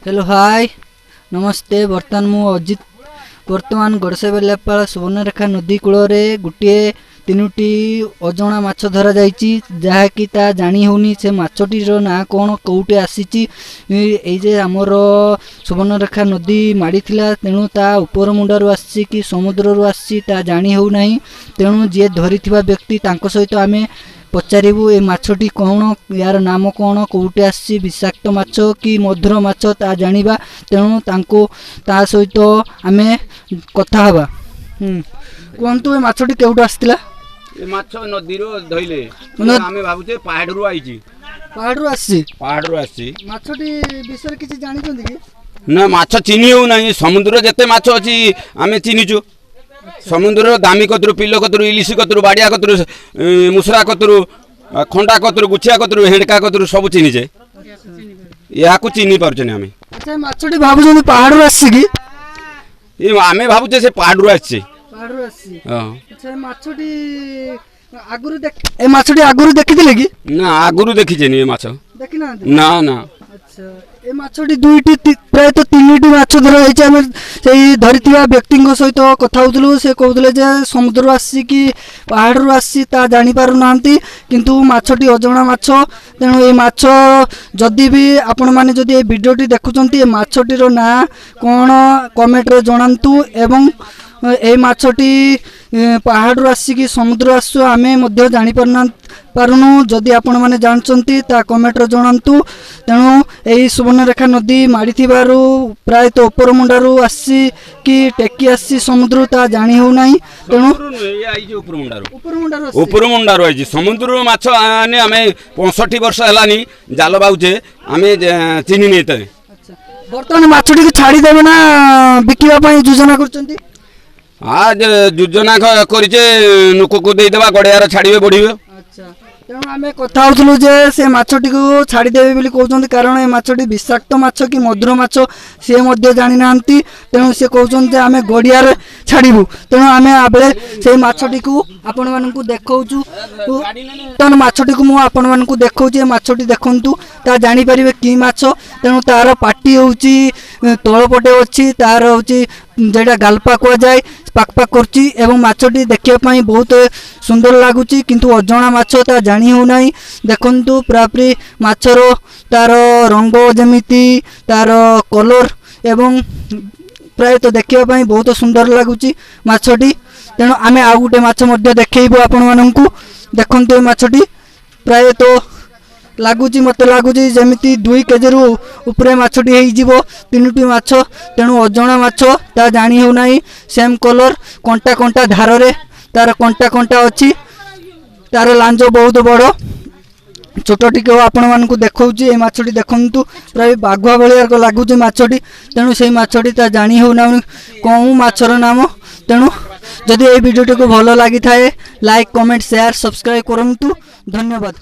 Hello hi नमस्ते। बर्तमान मु अजित बर्तमान गड़सेबेलापाल सुवर्णरेखा नदी कूल गोटे तीनोटी अजणा माछ धरा जाइछि जहाँकि ता जानी होनी से माछटीर ना कौन कौटे आसीछि जे आमर सुवर्णरेखा नदी माड़ी थिला तेणु ता उपर मुंडारू आसी कि समुद्ररू आसी ता जानी हो नहीं। तेणु जी धरिथिबा व्यक्ति तांको सहित आमे पचारू ए माछटी कौन यार नाम कौन कौटे आसी विषाक्त माछ कि मधुर माछ ता जानिबा। तेणु तांको ता सहित आमे कथा हबा। कहतु ए माछटी केउटू आसीला? ए माछ नदीरो धइले आमे भाबुचे पहाड़रू आइची। पहाड़रू आसी? पहाड़रू आसी। माछटी विषय किछि जानि छथि कि? ना माछ चिनी हो नाही। समुद्र जते माछ अछि आमे चिनिचु। समुद्र दामी कतरु पिल्लो कतरु इलिसी कतरु बाडिया कतरु मुसरा कतरु खंडा कतरु गुछिया कतरु हेडका कतरु सब चिनिचे। या को चिनी पारछने आमे। अच्छा माछटी भाबुछन पहाड़रू आसी कि? ए आमे भाबुचे से पहाड़रू आछि। पहाड़रू आसी? हां। अच्छा माछटी आगुरु ए माछटी आगुरु देखिथिले कि? ना आगुरु देखिछेनी ए माछ। देखि ना? ना ना। अच्छा ए माछटी दुईटी प्राय तो तीनटी माछ धरा जाइछि। आमे सेही धरिथिबा व्यक्तिଙ୍କ सहित कथा होतलु से कहउतले जे समुद्रରୁ आसी कि पहाड़रू आसी ता जानि पारु नांती किंतु माछटी अजणा माछ। तेणु ए माछ जदि भी आपण माने जदि ए वीडियोटी देखुचंती ए माछटीर ना कोन कमेंट रे जणांतु एवं ए माछटी पहाड़रू आसी कि समुद्र आसु आमे मध्य जानि पारुनु। जदि आपण माने जानचंती ता कमेंट रे जणांतु। तेणु एही सुवर्णरेखा नदी माड़ी थिबारु प्राय तो ऊपर मुंडारू आसी कि टेकी आसी समुद्र ता जानि हो नाही। तेणु ऊपर मुंडारू आइछि समुद्र माछ आने आमे 65 वर्ष हलानी जाल बाउचे आमे चिनी नेते। अच्छा वर्तमान माछटी के छाड़ी देबे ना बिकिबा पई योजना करचंती? आज योजना करिचे नुको को देई देबा गड़ियार छाड़ीबे बढ़िबे। अच्छा तेणु आमे कथा होतलु जे से माछटी को छाड़ी देबे बोली कहउचंती कारण ए माछटी विषाक्त माछ कि मधुर माछ से मध्य जानि नांती। तेणु से कहउचंती जे आमे गड़ियार छाड़ीबु। तेणु आमे आबे से माछटी को आपण मानकु देखौचु। तन माछटी को मु आपण मानकु देखौची। माछटी देखंतु ता जानि परिबे की माछ। तेणु तार पाटी होउची तळपटे अछि तार होउची जेटा गालपा को जाय पाक पाक करची एवं माछटी देखिया पई बहुत सुंदर लागुची किंतु अजणा माछ ता जानि हो नाही। देखंतु प्रापरी माछर तार रंग जेमिति तार कलर एवं प्राय तो देखिया पई बहुत सुंदर लागुची माछटी। तेणु आमे आ गुटे माछ मध्ये देखैबो आपण माननकु। देखंतु ए माछटी प्राय तो लागुची मते लागुची जेमिति 2 केजी रु ऊपरे माछटी हेई जिवो तीनोटी माछ। तेणु अजणा माछ ता जानि हो नाही। सेम कलर कंटा कंटा धार रे तार कंटा कंटा अछि। तार लांज बहुत बड़ो छोट टिके आपण मानकु देखौची। ए माछटी देखंतु प्राय बाघुआ भलिया को लागुची माछटी। तेणु सेही माछटी ता जानि हो नाही कोउ माछर नाम। तेणु जदि ए वीडियोटी को भलो लागि थाए लाइक कमेंट शेयर सब्सक्राइब करंतु। धन्यवाद।